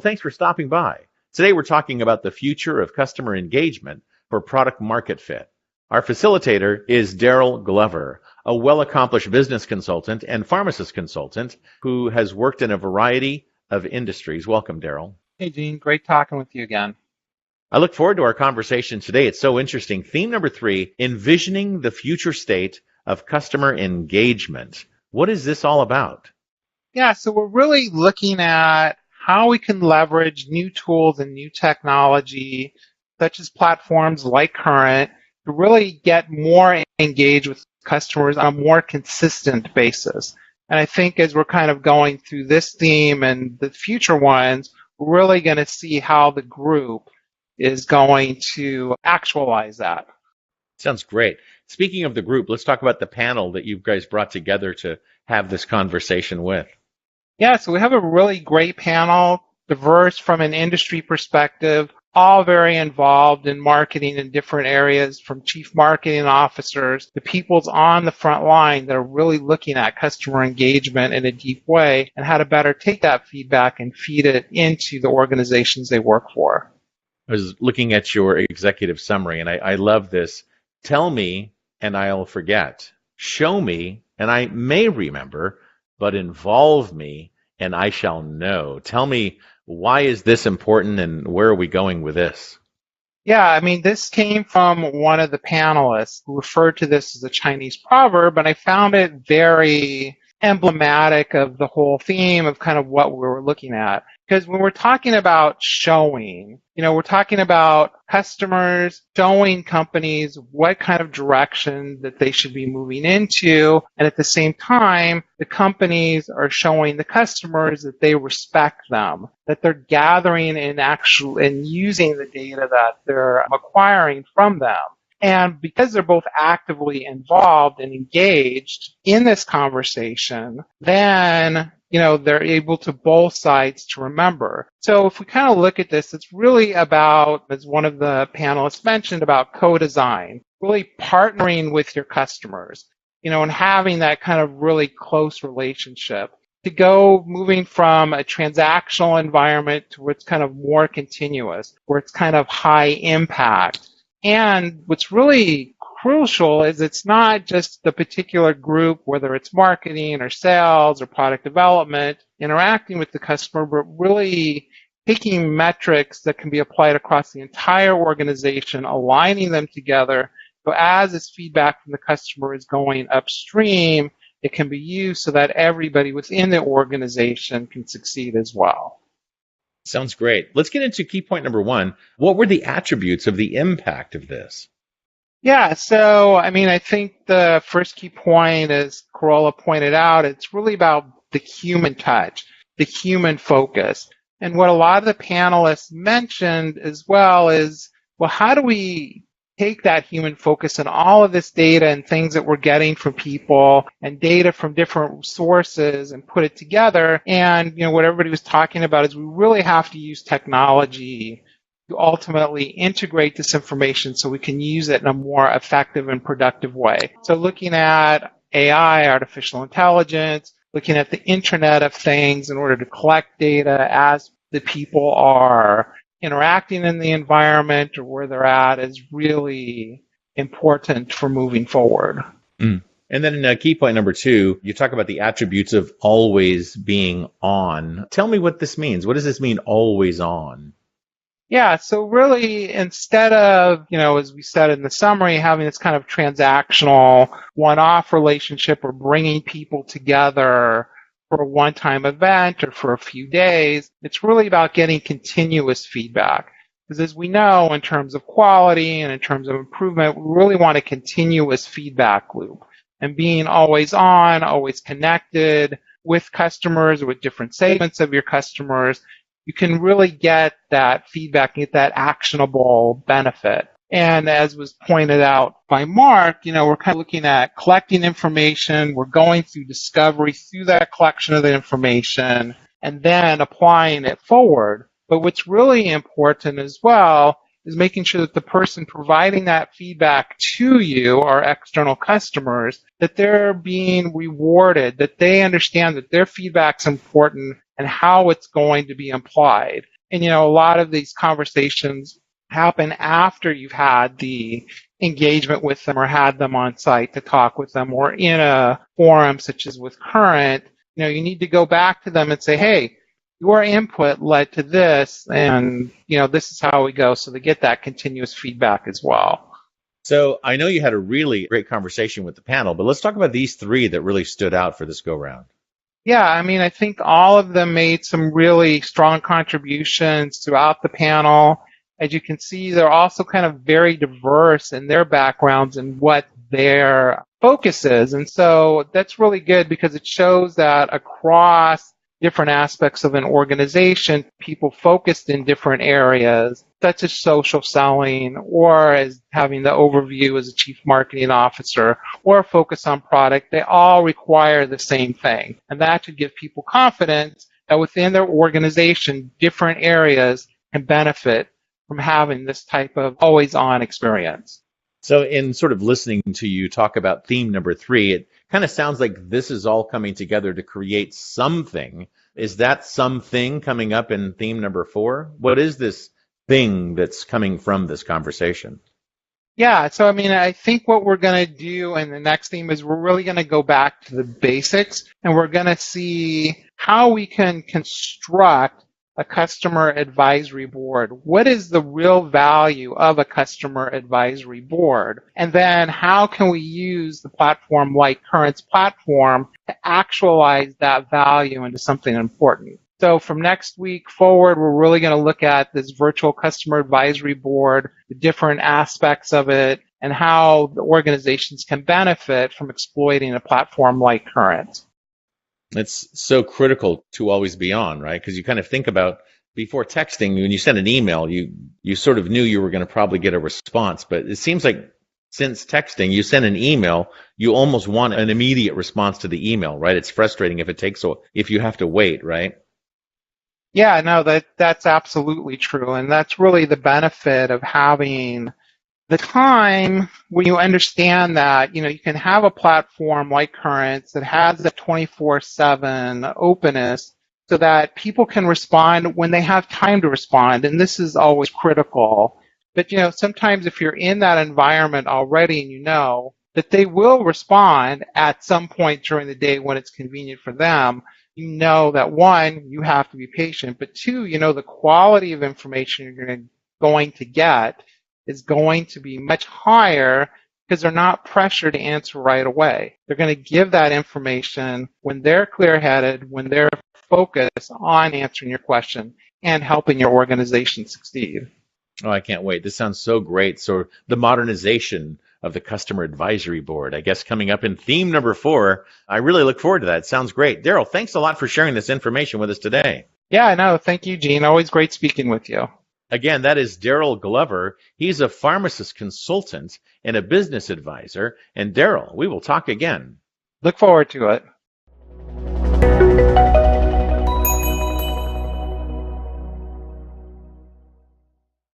thanks for stopping by. Today we're talking about the future of customer engagement for product market fit. Our facilitator is Daryl Glover, a well-accomplished business consultant and pharmacist consultant who has worked in a variety of industries. Welcome, Daryl. Hey, Gene. Great talking with you again. I look forward to our conversation today. It's so interesting. Theme number 3, envisioning the future state of customer engagement. What is this all about? Yeah, so we're really looking at how we can leverage new tools and new technology, such as platforms like Currnt, to really get more engaged with customers on a more consistent basis. And I think as we're kind of going through this theme and the future ones, we're really going to see how the group is going to actualize that. Sounds great. Speaking of the group, let's talk about the panel that you guys brought together to have this conversation with. Yeah, so we have a really great panel, diverse from an industry perspective, all very involved in marketing in different areas, from chief marketing officers to people's on the front line that are really looking at customer engagement in a deep way and how to better take that feedback and feed it into the organizations they work for. I was looking at your executive summary, and I love this. Tell me, and I'll forget. Show me, and I may remember, but involve me, and I shall know. Tell me, why is this important, and where are we going with this? Yeah, I mean, this came from one of the panelists who referred to this as a Chinese proverb, and I found it very emblematic of the whole theme of kind of what we were looking at. Because when we're talking about showing, we're talking about customers showing companies what kind of direction that they should be moving into. And at the same time, the companies are showing the customers that they respect them, that they're gathering and using the data that they're acquiring from them. And because they're both actively involved and engaged in this conversation, then they're able to both sides to remember. So if we kind of look at this, it's really about, as one of the panelists mentioned, about co-design, really partnering with your customers, and having that kind of really close relationship to go moving from a transactional environment to where it's kind of more continuous, where it's kind of high impact. And what's really crucial is it's not just the particular group, whether it's marketing or sales or product development, interacting with the customer, but really picking metrics that can be applied across the entire organization, aligning them together. So as this feedback from the customer is going upstream, it can be used so that everybody within the organization can succeed as well. Sounds great. Let's get into key point number 1. What were the attributes of the impact of this? Yeah, so, I think the first key point, as Corolla pointed out, it's really about the human touch, the human focus. And what a lot of the panelists mentioned as well is, well, how do we take that human focus and all of this data and things that we're getting from people and data from different sources and put it together? And, what everybody was talking about is we really have to use technology to ultimately integrate this information so we can use it in a more effective and productive way. So looking at AI, artificial intelligence, looking at the Internet of Things in order to collect data as the people are interacting in the environment or where they're at is really important for moving forward. And then in key point number 2, you talk about the attributes of always being on. Tell me what this means. What does this mean, always on? Yeah, so really instead of, as we said in the summary, having this kind of transactional one-off relationship or bringing people together for a one-time event or for a few days, it's really about getting continuous feedback. Because as we know, in terms of quality and in terms of improvement, we really want a continuous feedback loop. And being always on, always connected with customers or with different segments of your customers, you can really get that feedback and get that actionable benefit. And as was pointed out by Mark, we're kind of looking at collecting information. We're going through discovery through that collection of the information and then applying it forward. But what's really important as well is making sure that the person providing that feedback to you, our external customers, that they're being rewarded, that they understand that their feedback's important and how it's going to be applied. And, a lot of these conversations happen after you've had the engagement with them or had them on site to talk with them or in a forum such as with Currnt. You need to go back to them and say, hey, your input led to this, and this is how we go, so they get that continuous feedback as well. So I know you had a really great conversation with the panel, but let's talk about these three that really stood out for this go round. Yeah, I think all of them made some really strong contributions throughout the panel. As you can see, they're also kind of very diverse in their backgrounds and what their focus is. And so that's really good because it shows that across different aspects of an organization, people focused in different areas, such as social selling, or as having the overview as a chief marketing officer, or focus on product, they all require the same thing. And that should give people confidence that within their organization, different areas can benefit from having this type of always-on experience. So in sort of listening to you talk about theme number 3, it kind of sounds like this is all coming together to create something. Is that something coming up in theme number 4? What is this thing that's coming from this conversation? Yeah, so I think what we're going to do in the next theme is we're really going to go back to the basics, and we're going to see how we can construct a customer advisory board. What is the real value of a customer advisory board? And then how can we use the platform like Currnt's platform to actualize that value into something important? So from next week forward, we're really going to look at this virtual customer advisory board, the different aspects of it, and how the organizations can benefit from exploiting a platform like Currnt. It's so critical to always be on, right? Because you kind of think about before texting, when you send an email, you sort of knew you were going to probably get a response. But it seems like since texting, you send an email, you almost want an immediate response to the email, right? It's frustrating if you have to wait, right? Yeah, no, that's absolutely true. And that's really the benefit of having the time when you understand that, you can have a platform like Currnt that has the 24/7 openness so that people can respond when they have time to respond. And this is always critical. But, sometimes if you're in that environment already and you know that they will respond at some point during the day when it's convenient for them, you know that one, you have to be patient, but two, the quality of information you're going to get is going to be much higher because they're not pressured to answer right away. They're going to give that information when they're clear-headed, when they're focused on answering your question and helping your organization succeed. Oh, I can't wait. This sounds so great. So the modernization of the customer advisory board, I guess coming up in theme number 4. I really look forward to that. It sounds great. Daryl, thanks a lot for sharing this information with us today. Yeah, no, thank you, Gene. Always great speaking with you. Again, that is Daryl Glover. He's a pharmacist consultant and a business advisor. And Daryl, we will talk again. Look forward to it.